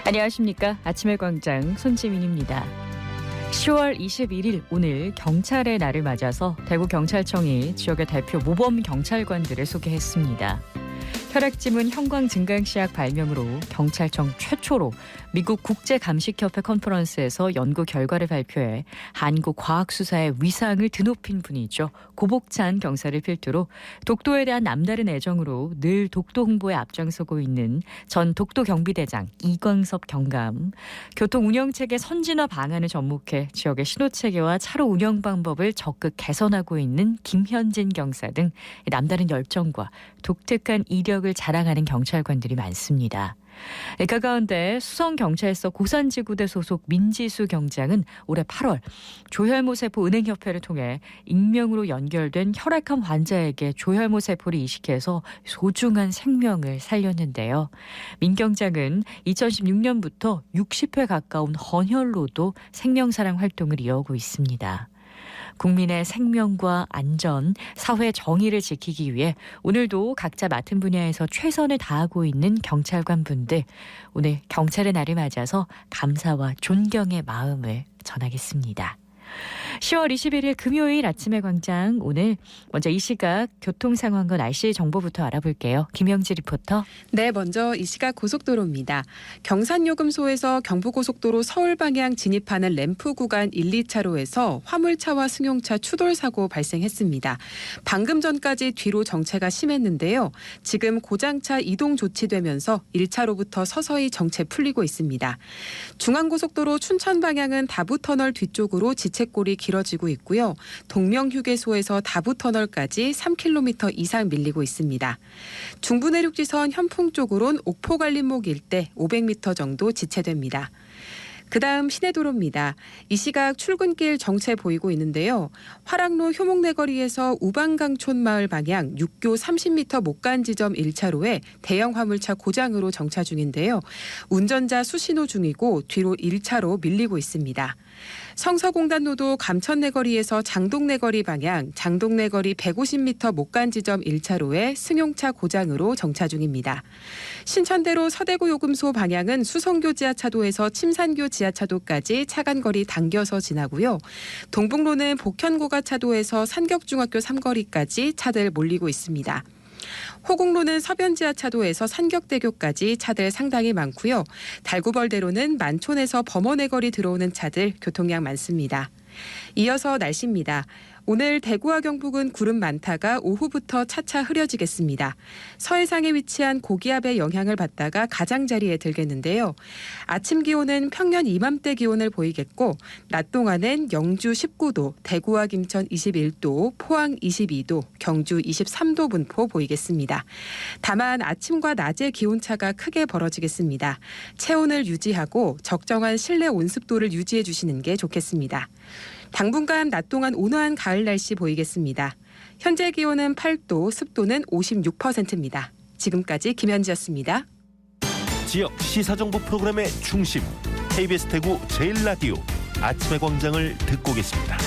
안녕하십니까. 아침의 광장 손지민입니다. 10월 21일 오늘 경찰의 날을 맞아서 대구경찰청이 지역의 대표 모범 경찰관들을 소개했습니다. 혈액지문 형광 증강시약 발명으로 경찰청 최초로 미국 국제감식협회 컨퍼런스에서 연구 결과를 발표해 한국 과학수사의 위상을 드높인 분이죠. 고복찬 경사를 필두로 독도에 대한 남다른 애정으로 늘 독도 홍보에 앞장서고 있는 전 독도경비대장 이광섭 경감, 교통운영체계 선진화 방안을 접목해 지역의 신호체계와 차로 운영 방법을 적극 개선하고 있는 김현진 경사 등 남다른 열정과 독특한 이력을 자랑하는 경찰관들이 많습니다. 그 가운데 수성경찰서 고산지구대 소속 민지수 경장은 올해 8월 조혈모 세포 은행협회를 통해 익명으로 연결된 혈액암 환자에게 조혈모 세포를 이식해서 소중한 생명을 살렸는데요. 민 경장은 2016년부터 60회 가까운 헌혈로도 생명사랑 활동을 이어오고 있습니다. 국민의 생명과 안전, 사회 정의를 지키기 위해 오늘도 각자 맡은 분야에서 최선을 다하고 있는 경찰관 분들, 오늘 경찰의 날을 맞아서 감사와 존경의 마음을 전하겠습니다. 10월 21일 금요일 아침의 광장, 오늘 먼저 이 시각 교통 상황과 날씨 정보부터 알아볼게요. 김영지 리포터. 네, 먼저 이 시각 고속도로입니다. 경산요금소에서 경부고속도로 서울 방향 진입하는 램프 구간 1, 2차로에서 화물차와 승용차 추돌 사고 발생했습니다. 방금 전까지 뒤로 정체가 심했는데요. 지금 고장차 이동 조치되면서 1차로부터 서서히 정체 풀리고 있습니다. 중앙고속도로 춘천 방향은 다부터널 뒤쪽으로 지체골이 길어지고 있고요. 동명휴게소에서 다부터널까지 3km 이상 밀리고 있습니다. 중부내륙지선 현풍 쪽으론 옥포갈림목 일대 500m 정도 지체됩니다. 그다음 시내도로입니다. 이 시각 출근길 정체 보이고 있는데요. 화랑로 효목내거리에서 우방강촌 마을 방향 6교 30m 못 간 지점 1차로에 대형 화물차 고장으로 정차 중인데요. 운전자 수신호 중이고 뒤로 1차로 밀리고 있습니다. 성서공단로도 감천내거리에서 장동내거리 방향 장동내거리 150m 못 간 지점 1차로에 승용차 고장으로 정차 중입니다. 신천대로 서대구 요금소 방향은 수성교 지하차도에서 침산교 지하차도까지 차간거리 당겨서 지나고요. 동북로는 복현고가차도에서 산격중학교 삼거리까지 차들 몰리고 있습니다. 호국로는 서변지하차도에서 산격대교까지 차들 상당히 많고요. 달구벌대로는 만촌에서 범어내거리 들어오는 차들 교통량 많습니다. 이어서 날씨입니다. 오늘 대구와 경북은 구름 많다가 오후부터 차차 흐려지겠습니다. 서해상에 위치한 고기압의 영향을 받다가 가장자리에 들겠는데요. 아침 기온은 평년 이맘때 기온을 보이겠고 낮 동안은 영주 19도, 대구와 김천 21도, 포항 22도, 경주 23도 분포 보이겠습니다. 다만 아침과 낮의 기온차가 크게 벌어지겠습니다. 체온을 유지하고 적정한 실내 온습도를 유지해 주시는 게 좋겠습니다. 당분간 낮 동안 온화한 가을 날씨 보이겠습니다. 현재 기온은 8도, 습도는 56%입니다. 지금까지 김현지였습니다. 지역 시사정보 프로그램의 중심, KBS 대구 제일라디오 아침의 광장을 듣고 계십니다.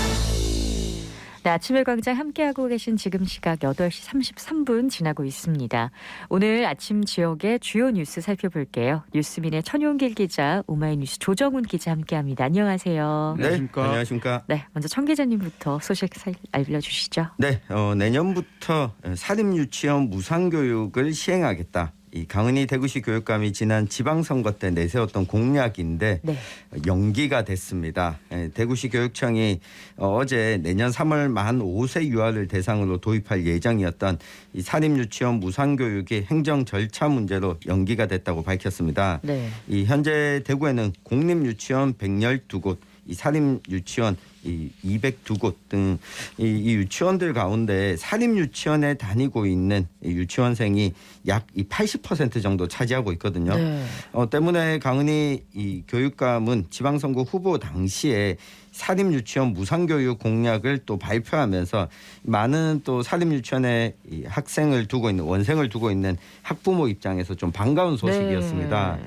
네, 아침의 광장 함께하고 계신 지금 시각 8시 33분 지나고 있습니다. 오늘 아침 지역의 주요 뉴스 살펴볼게요. 뉴스민의 천용길 기자, 오마이뉴스 조정훈 기자 함께합니다. 안녕하세요. 네, 안녕하십니까. 네, 먼저 천 기자님부터 소식 알려주시죠. 네, 내년부터 사립유치원 무상교육을 시행하겠다. 이 강은희 대구시 교육감이 지난 지방선거 때 내세웠던 공약인데 네. 연기가 됐습니다. 대구시 교육청이 어제 내년 3월 만 5세 유아를 대상으로 도입할 예정이었던 이 사립유치원 무상교육이 행정 절차 문제로 연기가 됐다고 밝혔습니다. 네. 이 현재 대구에는 공립유치원 112곳, 이 사립유치원 202곳 등 이 유치원들 가운데 사립유치원에 다니고 있는 유치원생이 약 80% 정도 차지하고 있거든요. 네. 때문에 강은희 이 교육감은 지방선거 후보 당시에 사립유치원 무상교육 공약을 또 발표하면서 많은 또 사립유치원에 이 학생을 두고 있는 원생을 두고 있는 학부모 입장에서 좀 반가운 소식이었습니다. 네.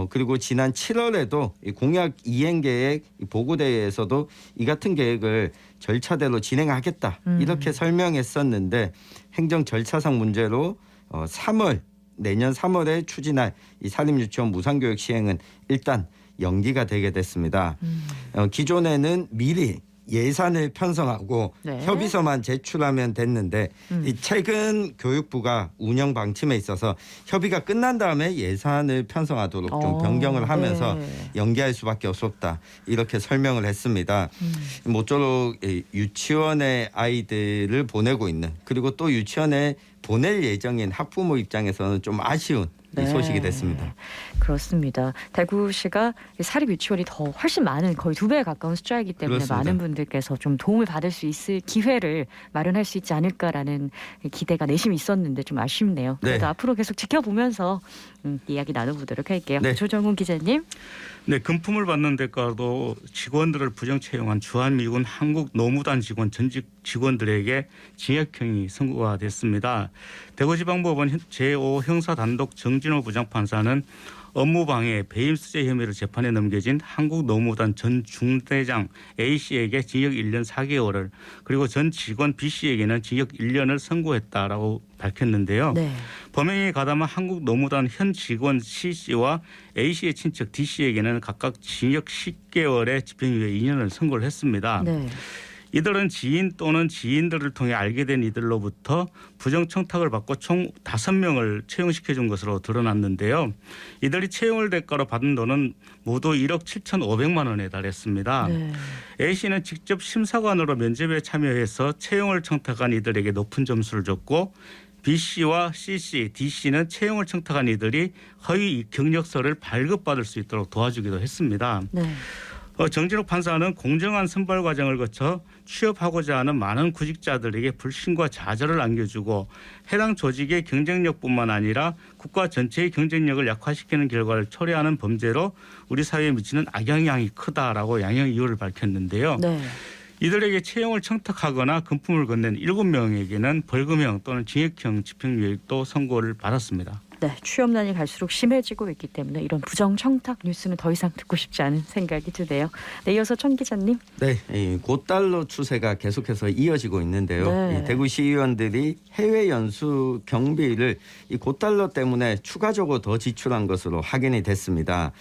그리고 지난 7월에도 이 공약 이행 계획 보고대회에서도 이 같은 계획을 절차대로 진행하겠다 이렇게 설명했었는데 행정 절차상 문제로 3월 내년 3월에 추진할 이 사립유치원 무상교육 시행은 일단 연기가 되게 됐습니다. 기존에는 미리 예산을 편성하고 네. 협의서만 제출하면 됐는데 이 최근 교육부가 운영 방침에 있어서 협의가 끝난 다음에 예산을 편성하도록 좀 변경을 하면서 네. 연기할 수밖에 없었다. 이렇게 설명을 했습니다. 모쪼록 유치원의 아이들을 보내고 있는 그리고 또 유치원에 보낼 예정인 학부모 입장에서는 좀 아쉬운 이 소식이 됐습니다. 그렇습니다. 대구시가 사립 유치원이 더 훨씬 많은 거의 2배에 가까운 숫자이기 때문에 그렇습니다. 많은 분들께서 좀 도움을 받을 수 있을 기회를 마련할 수 있지 않을까라는 기대가 내심이 있었는데 좀 아쉽네요. 그래도 네. 앞으로 계속 지켜보면서 이야기 나눠보도록 할게요. 네. 조정훈 기자님. 네, 금품을 받는 대가로 직원들을 부정 채용한 주한미군 한국노무단 직원 전직 직원들에게 징역형이 선고가 됐습니다. 대구지방법원 제5 형사단독 정진호 부장판사는 업무방해, 배임수재 혐의로 재판에 넘겨진 한국노무단 전 중대장 A씨에게 징역 1년 4개월을 그리고 전 직원 B씨에게는 징역 1년을 선고했다라고 밝혔는데요. 네. 범행에 가담한 한국노무단 현 직원 C씨와 A씨의 친척 D씨에게는 각각 징역 10개월의 집행유예 2년을 선고를 했습니다. 네. 이들은 지인 또는 지인들을 통해 알게 된 이들로부터 부정청탁을 받고 총 5명을 채용시켜준 것으로 드러났는데요. 이들이 채용을 대가로 받은 돈은 모두 1억 7,500만 원에 달했습니다. 네. A씨는 직접 심사관으로 면접에 참여해서 채용을 청탁한 이들에게 높은 점수를 줬고 B씨와 C씨, D씨는 채용을 청탁한 이들이 허위 경력서를 발급받을 수 있도록 도와주기도 했습니다. 네. 정진호 판사는 공정한 선발 과정을 거쳐 취업하고자 하는 많은 구직자들에게 불신과 좌절을 안겨주고 해당 조직의 경쟁력뿐만 아니라 국가 전체의 경쟁력을 약화시키는 결과를 초래하는 범죄로 우리 사회에 미치는 악영향이 크다라고 양형 이유를 밝혔는데요. 네. 이들에게 채용을 청탁하거나 금품을 건넨 7명에게는 벌금형 또는 징역형 집행유예도 선고를 받았습니다. 네, 취업난이 갈수록 심해지고 있기 때문에 이런 부정청탁 뉴스는 더 이상 듣고 싶지 않은 생각이 드네요. 네, 이어서 천 기자님. 네, 이 고달러 추세가 계속해서 이어지고 있는데요. 네. 이 대구 시의원들이 해외 연수 경비를 이 고달러 때문에 추가적으로 더 지출한 것으로 확인이 됐습니다.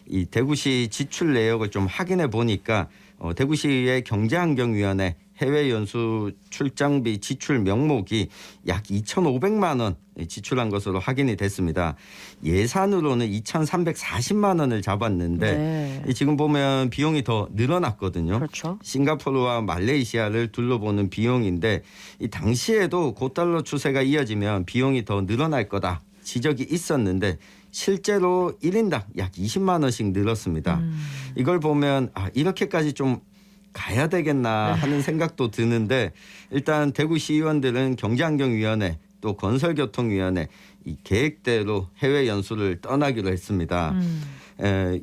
이 대구시 지출 내역을 좀 확인해 보니까 대구시의 경제환경위원회 해외 연수 출장비 지출 명목이 약 2,500만 원 지출한 것으로 확인이 됐습니다. 예산으로는 2,340만 원을 잡았는데 네. 지금 보면 비용이 더 늘어났거든요. 그렇죠. 싱가포르와 말레이시아를 둘러보는 비용인데 이 당시에도 고달러 추세가 이어지면 비용이 더 늘어날 거다 지적이 있었는데 실제로 1인당 약 20만 원씩 늘었습니다. 이걸 보면 이렇게까지 좀 가야 되겠나 하는 생각도 드는데 일단 대구시의원들은 경제환경위원회 또 건설교통위원회 이 계획대로 해외 연수를 떠나기로 했습니다.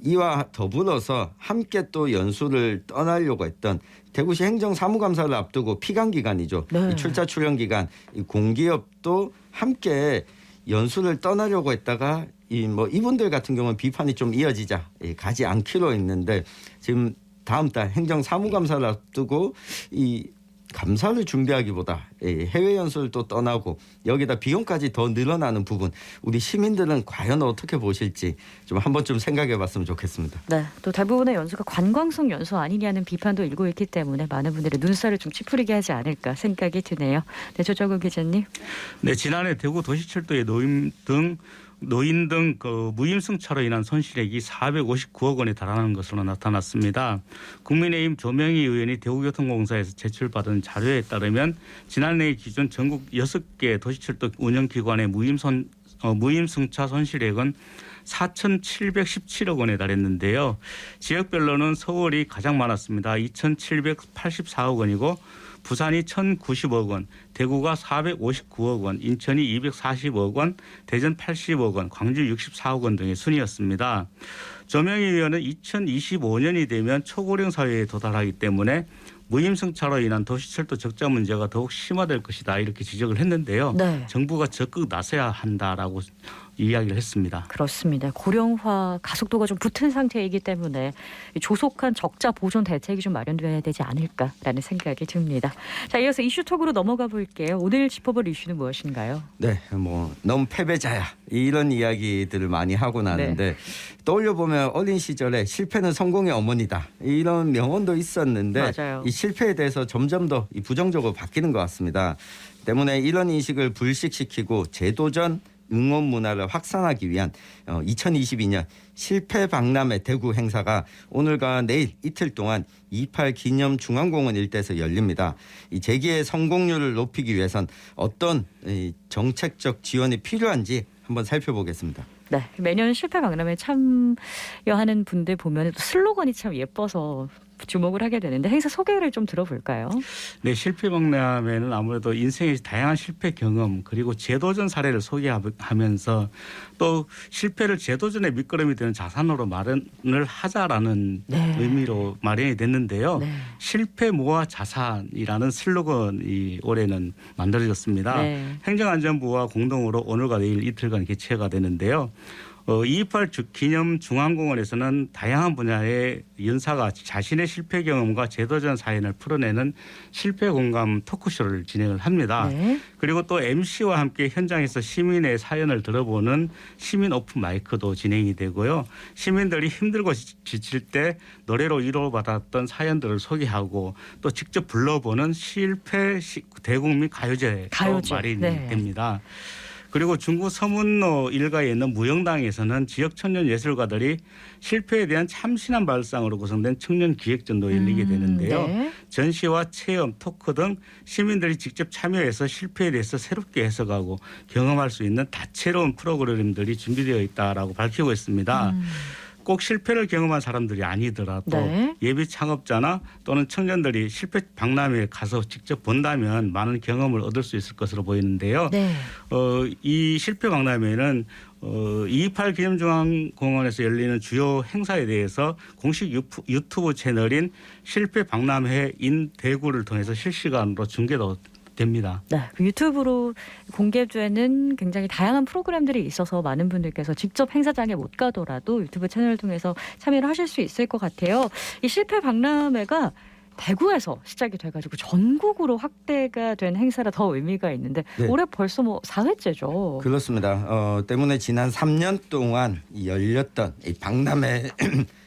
이와 더불어서 함께 또 연수를 떠나려고 했던 대구시 행정사무감사를 앞두고 피감기관이죠. 네. 이 출자 출연 기간 이 공기업도 함께 연수를 떠나려고 했다가 이분들 같은 경우는 비판이 좀 이어지자 가지 않기로 했는데 지금 다음 달 행정사무감사를 앞두고 이 감사를 준비하기보다 해외 연수를 또 떠나고 여기다 비용까지 더 늘어나는 부분 우리 시민들은 과연 어떻게 보실지 좀 한번 좀 생각해 봤으면 좋겠습니다. 네, 또 대부분의 연수가 관광성 연수 아니냐는 비판도 일고 있기 때문에 많은 분들의 눈살을 좀 찌푸리게 하지 않을까 생각이 드네요. 네, 조정훈 기자님. 네, 지난해 대구 도시철도의 노인 등 그 무임승차로 인한 손실액이 459억 원에 달하는 것으로 나타났습니다. 국민의힘 조명희 의원이 대구교통공사에서 제출받은 자료에 따르면 지난해 기준 전국 6개 도시철도 운영기관의 무임승차 손실액은 4,717억 원에 달했는데요. 지역별로는 서울이 가장 많았습니다. 2,784억 원이고 부산이 1,090억 원, 대구가 459억 원, 인천이 240억 원, 대전 80억 원, 광주 64억 원 등의 순이었습니다. 조명희 의원은 2025년이 되면 초고령 사회에 도달하기 때문에 무임승차로 인한 도시철도 적자 문제가 더욱 심화될 것이다 이렇게 지적을 했는데요. 네. 정부가 적극 나서야 한다라고 이야기를 했습니다. 그렇습니다. 고령화 가속도가 좀 붙은 상태이기 때문에 조속한 적자 보존 대책이 좀 마련돼야 되지 않을까라는 생각이 듭니다. 자, 이어서 이슈톡으로 넘어가 볼게요. 오늘 짚어볼 이슈는 무엇인가요? 네, 넌 패배자야 이런 이야기들을 많이 하고 나는데 떠올려 보면 어린 시절에 실패는 성공의 어머니다 이런 명언도 있었는데 맞아요. 이 실패에 대해서 점점 더 부정적으로 바뀌는 것 같습니다. 때문에 이런 인식을 불식시키고 재도전 응원 문화를 확산하기 위한 2022년 실패 박람회 대구 행사가 오늘과 내일 이틀 동안 28 기념 중앙공원 일대에서 열립니다. 이 재기의 성공률을 높이기 위해선 어떤 정책적 지원이 필요한지 한번 살펴보겠습니다. 네, 매년 실패 박람회 참여하는 분들 보면 또 슬로건이 참 예뻐서 주목을 하게 되는데 행사 소개를 좀 들어볼까요? 네, 실패 박람회는 아무래도 인생의 다양한 실패 경험 그리고 재도전 사례를 소개하면서 또 실패를 재도전의 밑거름이 되는 자산으로 마련을 하자라는 의미로 마련이 됐는데요. 네. 실패 모아 자산이라는 슬로건이 올해는 만들어졌습니다. 네. 행정안전부와 공동으로 오늘과 내일 이틀간 개최가 되는데요. 228 기념 중앙공원에서는 다양한 분야의 연사가 자신의 실패 경험과 재도전 사연을 풀어내는 실패 공감 토크쇼를 진행을 합니다. 네. 그리고 또 MC와 함께 현장에서 시민의 사연을 들어보는 시민 오픈 마이크도 진행이 되고요. 시민들이 힘들고 지칠 때 노래로 위로받았던 사연들을 소개하고 또 직접 불러보는 실패 대국민 가요제 마련이 됩니다. 그리고 중구 서문로 일가에 있는 무영당에서는 지역 청년 예술가들이 실패에 대한 참신한 발상으로 구성된 청년 기획전도 열리게 되는데요. 네. 전시와 체험, 토크 등 시민들이 직접 참여해서 실패에 대해서 새롭게 해석하고 경험할 수 있는 다채로운 프로그램들이 준비되어 있다라고 밝히고 있습니다. 꼭 실패를 경험한 사람들이 아니더라도 예비 창업자나 또는 청년들이 실패 박람회에 가서 직접 본다면 많은 경험을 얻을 수 있을 것으로 보이는데요. 네. 이 실패 박람회는 228 기념중앙공원에서 열리는 주요 행사에 대해서 공식 유튜브 채널인 실패 박람회 인 대구를 통해서 실시간으로 중계도 됩니다. 네, 유튜브로 공개되는 굉장히 다양한 프로그램들이 있어서 많은 분들께서 직접 행사장에 못 가더라도 유튜브 채널을 통해서 참여를 하실 수 있을 것 같아요. 이 실패 박람회가 대구에서 시작이 돼가지고 전국으로 확대가 된 행사라 더 의미가 있는데 올해 벌써 4회째죠. 그렇습니다. 때문에 지난 3년 동안 열렸던 이 박람회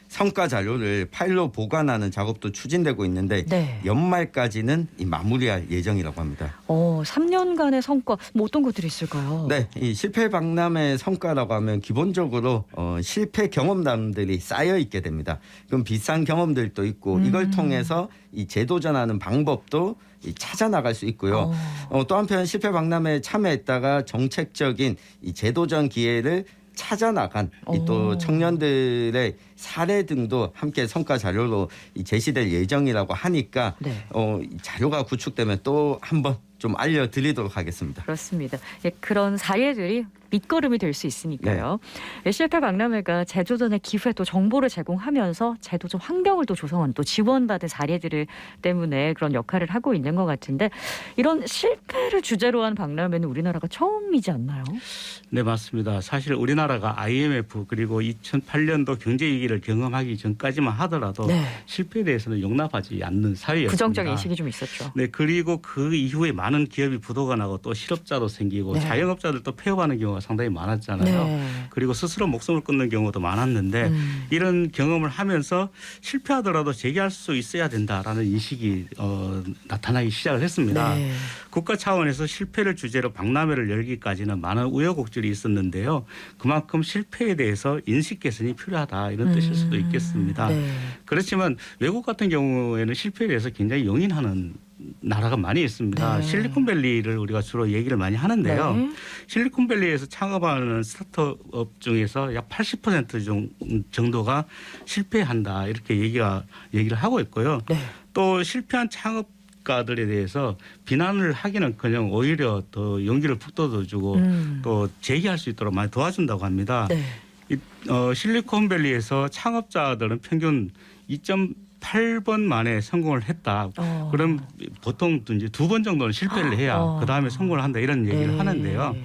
성과 자료를 파일로 보관하는 작업도 추진되고 있는데 연말까지는 마무리할 예정이라고 합니다. 3년간의 성과 어떤 것들이 있을까요? 네, 이 실패 박람회 성과라고 하면 기본적으로 실패 경험담들이 쌓여 있게 됩니다. 그럼 비싼 경험들도 있고 이걸 통해서 이 재도전하는 방법도 찾아 나갈 수 있고요. 또 한편 실패 박람회에 참여했다가 정책적인 이 재도전 기회를 찾아 나간 또 청년들의 사례 등도 함께 성과 자료로 제시될 예정이라고 하니까 자료가 구축되면 또 한번 좀 알려드리도록 하겠습니다. 그렇습니다. 그런 사례들이 밑거름이 될 수 있으니까요. 실패 박람회가 재도전의 기회 또 정보를 제공하면서 재도전 환경을 또 조성한 또 지원받은 사례들을 때문에 그런 역할을 하고 있는 것 같은데 이런 실패를 주제로 한 박람회는 우리나라가 처음이지 않나요? 네, 맞습니다. 사실 우리나라가 IMF 그리고 2008년도 경제 위기를 경험하기 전까지만 하더라도 실패에 대해서는 용납하지 않는 사회였습니다. 부정적인 인식이 좀 있었죠. 네, 그리고 그 이후에 많은 기업이 부도가 나고 또 실업자도 생기고 자영업자들도 폐업하는 경우가 상당히 많았잖아요. 그리고 스스로 목숨을 끊는 경우도 많았는데 이런 경험을 하면서 실패하더라도 재기할 수 있어야 된다라는 인식이 나타나기 시작을 했습니다. 국가 차원에서 실패를 주제로 박람회를 열기까지는 많은 우여곡절이 있었는데요. 그만큼 실패에 대해서 인식 개선이 필요하다 이런 뜻일 수도 있겠습니다. 그렇지만 외국 같은 경우에는 실패에 대해서 굉장히 용인하는 나라가 많이 있습니다. 실리콘밸리를 우리가 주로 얘기를 많이 하는데요. 실리콘밸리에서 창업하는 스타트업 중에서 약 80% 정도가 실패한다 이렇게 얘기를 하고 있고요. 또 실패한 창업가들에 대해서 비난을 하기는커녕 오히려 더 용기를 북돋아주고 또 재기할 수 있도록 많이 도와준다고 합니다. 실리콘밸리에서 창업자들은 평균 8번 만에 성공을 했다. 그럼 보통 이제 2번 정도는 실패를 해야 그 다음에 성공을 한다 이런 얘기를 하는데요.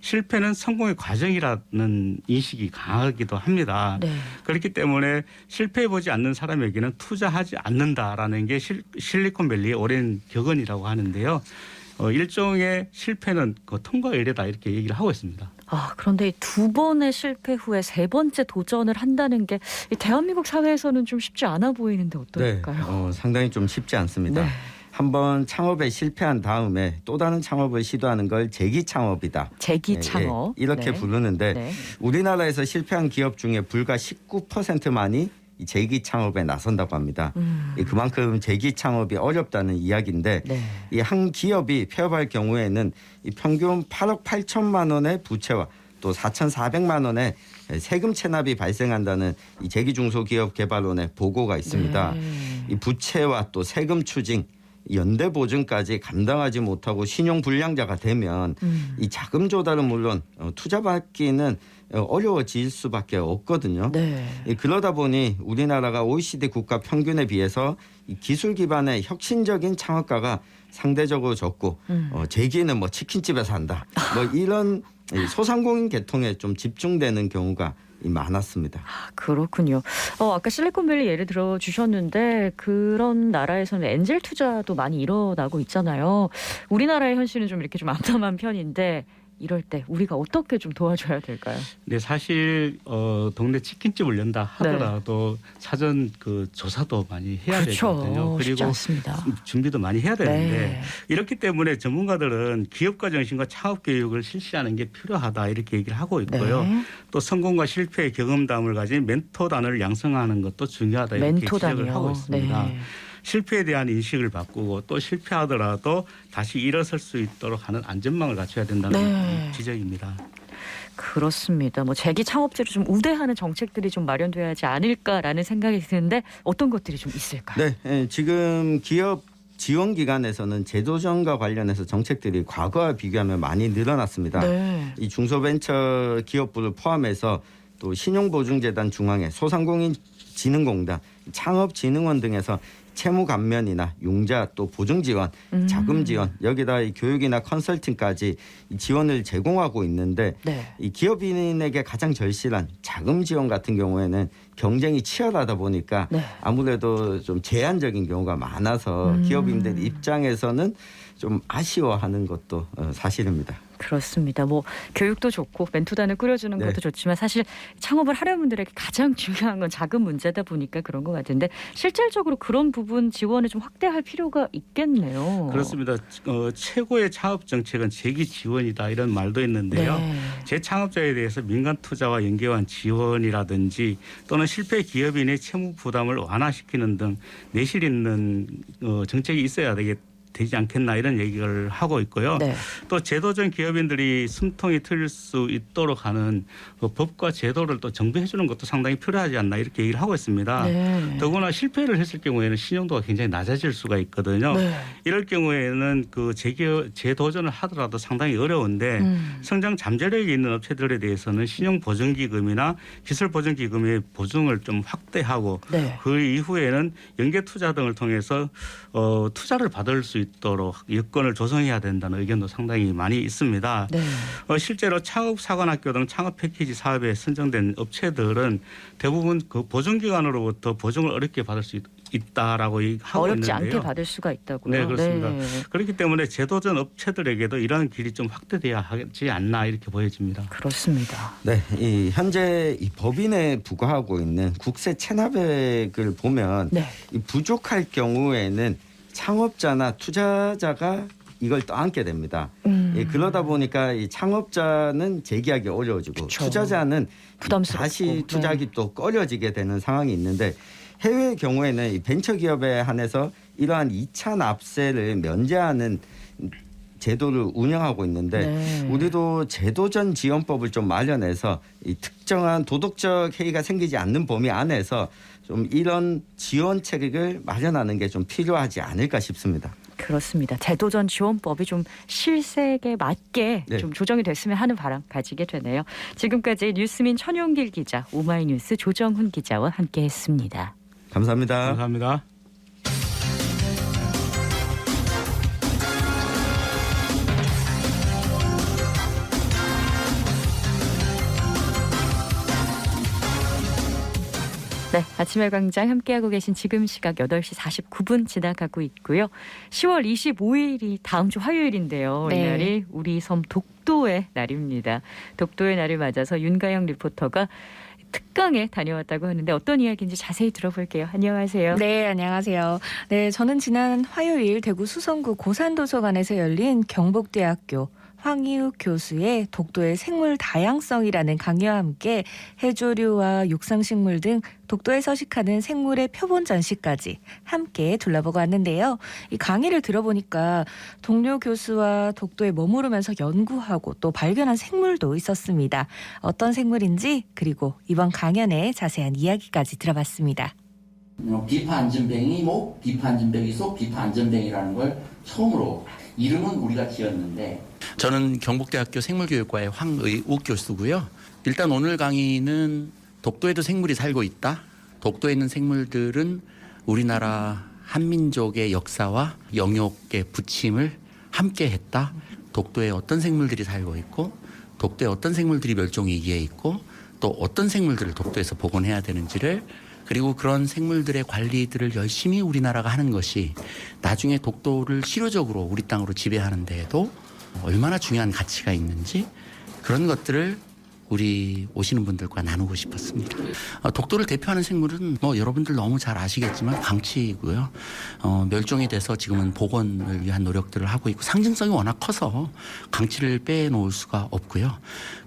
실패는 성공의 과정이라는 인식이 강하기도 합니다. 네. 그렇기 때문에 실패해보지 않는 사람에게는 투자하지 않는다라는 게 실리콘밸리의 오랜 격언이라고 하는데요. 일종의 실패는 그 통과의 의례다 이렇게 얘기를 하고 있습니다. 그런데 2번의 실패 후에 3번째 도전을 한다는 게 대한민국 사회에서는 좀 쉽지 않아 보이는데 어떨까요? 네, 상당히 좀 쉽지 않습니다. 네. 한번 창업에 실패한 다음에 또 다른 창업을 시도하는 걸 재기 창업이다. 재기 창업. 이렇게 네. 부르는데 네. 우리나라에서 실패한 기업 중에 불과 19%만이 이 재기 창업에 나선다고 합니다. 그만큼 재기 창업이 어렵다는 이야기인데 네. 이 한 기업이 폐업할 경우에는 이 평균 8억 8천만 원의 부채와 또 4,400만 원의 세금 체납이 발생한다는 이 재기중소기업개발원의 보고가 있습니다. 네. 이 부채와 또 세금 추징 연대 보증까지 감당하지 못하고 신용 불량자가 되면 이 자금 조달은 물론 투자 받기는 어려워질 수밖에 없거든요. 네. 그러다 보니 우리나라가 OECD 국가 평균에 비해서 이 기술 기반의 혁신적인 창업가가 상대적으로 적고 재기는 뭐 치킨집에서 한다. 뭐 이런 소상공인 계통에 좀 집중되는 경우가 많았습니다. 그렇군요. 아까 실리콘밸리 예를 들어 주셨는데 그런 나라에서는 엔젤 투자도 많이 일어나고 있잖아요. 우리나라의 현실은 좀 이렇게 좀 암담한 편인데 이럴 때 우리가 어떻게 좀 도와줘야 될까요? 네, 사실 동네 치킨집을 연다 하더라도 사전 그 조사도 많이 해야 되거든요. 쉽지 그리고 않습니다. 준비도 많이 해야 되는데 네. 이렇기 때문에 전문가들은 기업가 정신과 창업 교육을 실시하는 게 필요하다 이렇게 얘기를 하고 있고요. 네. 또 성공과 실패의 경험담을 가진 멘토단을 양성하는 것도 중요하다 이렇게 지적을 하고 있습니다. 네. 실패에 대한 인식을 바꾸고 또 실패하더라도 다시 일어설 수 있도록 하는 안전망을 갖춰야 된다는 네. 지적입니다. 그렇습니다. 뭐 재기 창업제를 좀 우대하는 정책들이 좀 마련돼야 하지 않을까라는 생각이 드는데 어떤 것들이 좀 있을까요? 네, 지금 기업 지원기관에서는 제도전과 관련해서 정책들이 과거와 비교하면 많이 늘어났습니다. 네. 이 중소벤처기업부를 포함해서 또 신용보증재단 중앙회, 소상공인진흥공단, 창업진흥원 등에서 채무 감면이나 융자 또 보증 지원, 자금 지원 여기다 이 교육이나 컨설팅까지 이 지원을 제공하고 있는데 네. 이 기업인에게 가장 절실한 자금 지원 같은 경우에는 경쟁이 치열하다 보니까 네. 아무래도 좀 제한적인 경우가 많아서 기업인들 입장에서는 좀 아쉬워하는 것도 사실입니다. 그렇습니다. 뭐 교육도 좋고 멘토단을 꾸려주는 네. 것도 좋지만 사실 창업을 하려는 분들에게 가장 중요한 건 자금 문제다 보니까 그런 것 같은데 실질적으로 그런 부분 지원을 좀 확대할 필요가 있겠네요. 그렇습니다. 최고의 창업 정책은 재기 지원이다 이런 말도 있는데요. 네. 재창업자에 대해서 민간 투자와 연계한 지원이라든지 또는 실패 기업인의 채무 부담을 완화시키는 등 내실 있는 정책이 있어야 되지 않겠나 이런 얘기를 하고 있고요. 네. 또 제도전 기업인들이 숨통이 트일 수 있도록 하는 그 법과 제도를 또 정비해 주는 것도 상당히 필요하지 않나 이렇게 얘기를 하고 있습니다. 네. 더구나 실패를 했을 경우에는 신용도가 굉장히 낮아질 수가 있거든요. 네. 이럴 경우에는 그 재도전을 하더라도 상당히 어려운데 성장 잠재력이 있는 업체들에 대해서는 신용보증기금이나 기술보증기금의 보증을 좀 확대하고 네. 그 이후에는 연계투자 등을 통해서 투자를 받을 수 있도록 여건을 조성해야 된다는 의견도 상당히 많이 있습니다. 네. 실제로 창업사관학교 등 창업 패키지 사업에 선정된 업체들은 대부분 그 보증기관으로부터 보증을 어렵게 받을 수 있다라고 하고 어렵지 있는데요. 않게 받을 수가 있다고요. 네, 그렇습니다. 네. 그렇기 때문에 제도전 업체들에게도 이러한 길이 좀 확대돼야 하지 않나 이렇게 보여집니다. 그렇습니다. 네, 이 현재 이 법인에 부과하고 있는 국세 체납액을 보면 네. 이 부족할 경우에는 창업자나 투자자가 이걸 떠안게 됩니다. 그러다 보니까 이 창업자는 재기하기 어려워지고 그쵸. 투자자는 부담스럽고. 다시 투자하기 또 꺼려지게 되는 상황이 있는데 해외의 경우에는 이 벤처기업에 한해서 이러한 2차 납세를 면제하는 제도를 운영하고 있는데 네. 우리도 제도전 지원법을 좀 마련해서 이 특정한 도덕적 해이가 생기지 않는 범위 안에서 좀 이런 지원책을 마련하는 게 좀 필요하지 않을까 싶습니다. 그렇습니다. 제도전 지원법이 좀 실색에 맞게 네. 좀 조정이 됐으면 하는 바람 가지게 되네요. 지금까지 뉴스민 천용길 기자, 오마이뉴스 조정훈 기자와 함께했습니다. 감사합니다. 감사합니다. 네, 아침의 광장 함께하고 계신 지금 시각 8시 49분 지나가고 있고요. 10월 25일이 다음 주 화요일인데요. 네. 이날이 우리 섬 독도의 날입니다. 독도의 날을 맞아서 윤가영 리포터가 특강에 다녀왔다고 하는데 어떤 이야기인지 자세히 들어볼게요. 안녕하세요. 네, 안녕하세요. 네, 저는 지난 화요일 대구 수성구 고산도서관에서 열린 경북대학교 황희욱 교수의 독도의 생물 다양성이라는 강의와 함께 해조류와 육상식물 등 독도에 서식하는 생물의 표본 전시까지 함께 둘러보고 왔는데요. 이 강의를 들어보니까 동료 교수와 독도에 머무르면서 연구하고 또 발견한 생물도 있었습니다. 어떤 생물인지 그리고 이번 강연의 자세한 이야기까지 들어봤습니다. 비파안전뱅이 목, 비파안전뱅이 속, 비파안전뱅이라는 걸 처음으로 이름은 우리가 지었는데 저는 경북대학교 생물교육과의 황의욱 교수고요. 일단 오늘 강의는 독도에도 생물이 살고 있다. 독도에 있는 생물들은 우리나라 한민족의 역사와 영역의 부침을 함께 했다. 독도에 어떤 생물들이 살고 있고 독도에 어떤 생물들이 멸종 위기에 있고 또 어떤 생물들을 독도에서 복원해야 되는지를 그리고 그런 생물들의 관리들을 열심히 우리나라가 하는 것이 나중에 독도를 실효적으로 우리 땅으로 지배하는 데에도 얼마나 중요한 가치가 있는지 그런 것들을 우리 오시는 분들과 나누고 싶었습니다. 독도를 대표하는 생물은 여러분들 너무 잘 아시겠지만 강치이고요. 멸종이 돼서 지금은 복원을 위한 노력들을 하고 있고 상징성이 워낙 커서 강치를 빼놓을 수가 없고요.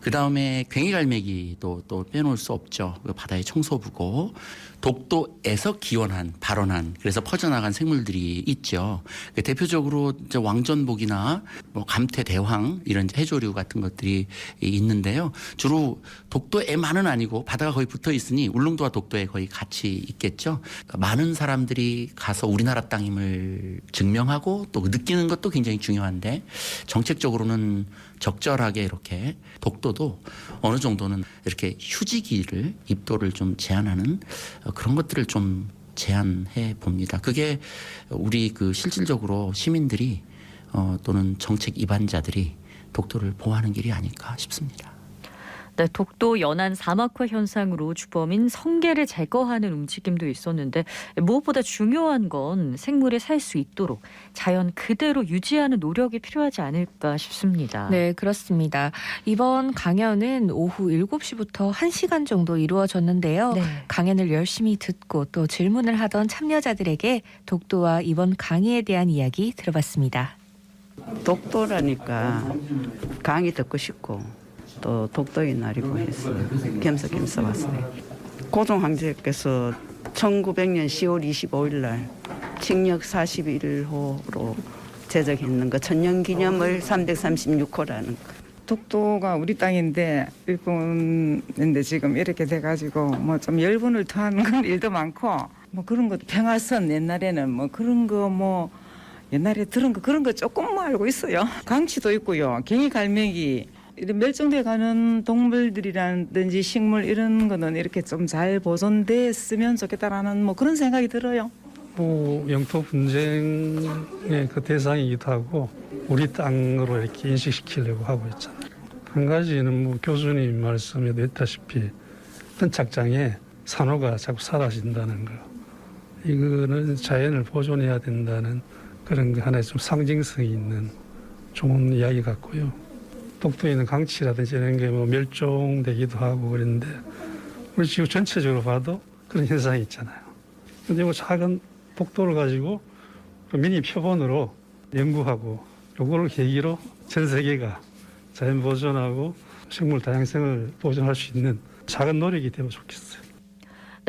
그다음에 괭이갈매기도 또 빼놓을 수 없죠. 바다의 청소부고 독도에서 기원한 발원한 그래서 퍼져나간 생물들이 있죠. 대표적으로 이제 왕전복이나 감태대황 이런 해조류 같은 것들이 있는데요. 주로 독도에만은 아니고 바다가 거의 붙어 있으니 울릉도와 독도에 거의 같이 있겠죠. 그러니까 많은 사람들이 가서 우리나라 땅임을 증명하고 또 느끼는 것도 굉장히 중요한데 정책적으로는 적절하게 이렇게 독도도 어느 정도는 이렇게 휴지기를 입도를 좀 제한하는 그런 것들을 좀 제한해 봅니다. 그게 우리 실질적으로 시민들이 또는 정책 입안자들이 독도를 보호하는 길이 아닐까 싶습니다. 네, 독도 연안 사막화 현상으로 주범인 성게를 제거하는 움직임도 있었는데 무엇보다 중요한 건 생물이 살 수 있도록 자연 그대로 유지하는 노력이 필요하지 않을까 싶습니다. 네, 그렇습니다. 이번 강연은 오후 7시부터 1시간 정도 이루어졌는데요. 네. 강연을 열심히 듣고 또 질문을 하던 참여자들에게 독도와 이번 강의에 대한 이야기 들어봤습니다. 독도라니까 강의 듣고 싶고 또 독도의 날이고 해서 겸사겸사 왔어요. 고종 황제께서 1900년 10월 25일 날 칙력 41호로 제정했는 거 천년기념을 336호라는 거. 독도가 우리 땅인데 일본인데 지금 이렇게 돼가지고 좀 열분을 토하는 일도 많고 그런 것도 평화선 옛날에는 그런 거 옛날에 들은 거 그런 거 조금 알고 있어요. 강치도 있고요. 괭이갈매기 이런 멸종돼 가는 동물들이라든지 식물 이런 거는 이렇게 좀 잘 보존됐으면 좋겠다라는 그런 생각이 들어요. 영토 분쟁의 그 대상이기도 하고 우리 땅으로 이렇게 인식시키려고 하고 있잖아요. 한 가지는 교수님 말씀에도 있다시피 선착장에 산호가 자꾸 사라진다는 거. 이거는 자연을 보존해야 된다는 그런 게 하나의 좀 상징성이 있는 좋은 이야기 같고요. 독도에 있는 강치라든지 이런 게 멸종되기도 하고 그런데 우리 지구 전체적으로 봐도 그런 현상이 있잖아요. 그런데 작은 독도를 가지고 미니 표본으로 연구하고 요거를 계기로 전 세계가 자연 보존하고 생물 다양성을 보존할 수 있는 작은 노력이 되면 좋겠어요.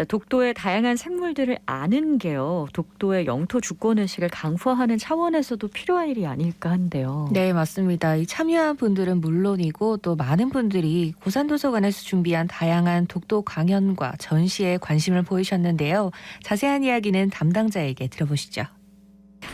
독도의 다양한 생물들을 아는 게요. 독도의 영토 주권 의식을 강화하는 차원에서도 필요한 일이 아닐까 한데요. 네, 맞습니다. 이 참여한 분들은 물론이고 또 많은 분들이 고산도서관에서 준비한 다양한 독도 강연과 전시에 관심을 보이셨는데요. 자세한 이야기는 담당자에게 들어보시죠.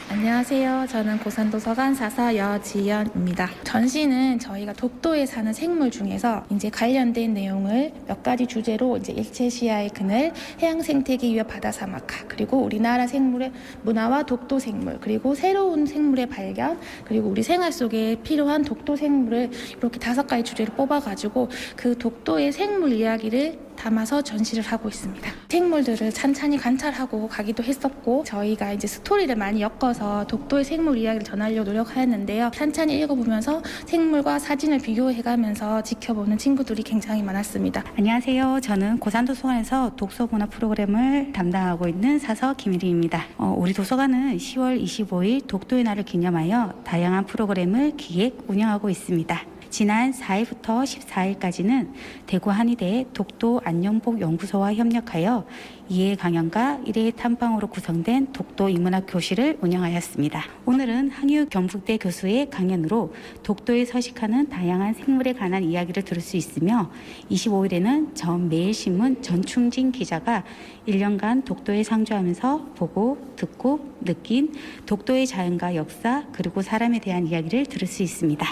안녕하세요. 저는 고산도서관 사서 여지연입니다. 전시는 저희가 독도에 사는 생물 중에서 이제 관련된 내용을 몇 가지 주제로 이제 일체시야의 그늘, 해양 생태계 위협 바다 사막화, 그리고 우리나라 생물의 문화와 독도 생물, 그리고 새로운 생물의 발견, 그리고 우리 생활 속에 필요한 독도 생물을 이렇게 5가지 주제로 뽑아가지고 그 독도의 생물 이야기를 담아서 전시를 하고 있습니다. 생물들을 찬찬히 관찰하고 가기도 했었고 저희가 이제 스토리를 많이 엮어서 독도의 생물 이야기를 전하려고 노력하였는데요. 찬찬히 읽어보면서 생물과 사진을 비교해가면서 지켜보는 친구들이 굉장히 많았습니다. 안녕하세요. 저는 고산도서관에서 독서문화 프로그램을 담당하고 있는 사서 김일희입니다. 우리 도서관은 10월 25일 독도의 날을 기념하여 다양한 프로그램을 기획, 운영하고 있습니다. 지난 4일부터 14일까지는 대구 한의대 독도 안녕복 연구소와 협력하여 2회 강연과 1회 탐방으로 구성된 독도 인문학 교실을 운영하였습니다. 오늘은 항유 경북대 교수의 강연으로 독도에 서식하는 다양한 생물에 관한 이야기를 들을 수 있으며 25일에는 전 매일신문 전충진 기자가 1년간 독도에 상주하면서 보고, 듣고, 느낀 독도의 자연과 역사 그리고 사람에 대한 이야기를 들을 수 있습니다.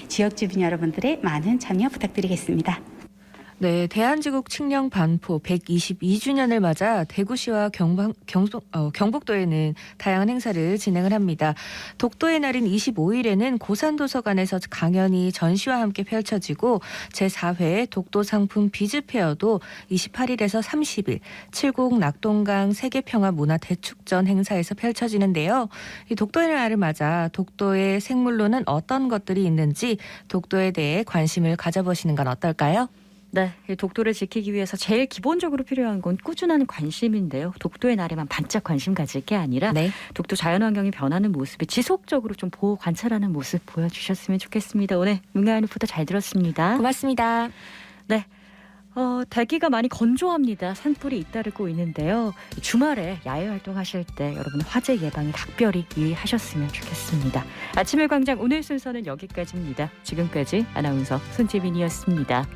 지역 주민 여러분들의 많은 참여 부탁드리겠습니다. 네, 대한제국 칙령 반포 122주년을 맞아 대구시와 경북도에는 다양한 행사를 진행을 합니다. 독도의 날인 25일에는 고산도서관에서 강연이 전시와 함께 펼쳐지고 제4회 독도상품 비즈페어도 28일에서 30일 칠곡 낙동강 세계평화문화대축전 행사에서 펼쳐지는데요. 이 독도의 날을 맞아 독도의 생물로는 어떤 것들이 있는지 독도에 대해 관심을 가져보시는 건 어떨까요? 네, 독도를 지키기 위해서 제일 기본적으로 필요한 건 꾸준한 관심인데요. 독도의 날에만 반짝 관심 가질 게 아니라 독도 자연환경이 변하는 모습을 지속적으로 좀 보호 관찰하는 모습 보여주셨으면 좋겠습니다. 오늘 문가연 리포터 잘 들었습니다. 고맙습니다. 네. 대기가 많이 건조합니다. 산불이 잇따르고 있는데요. 주말에 야외 활동하실 때 여러분 화재 예방에 각별히 유의하셨으면 좋겠습니다. 아침의 광장 오늘 순서는 여기까지입니다. 지금까지 아나운서 손지민이었습니다.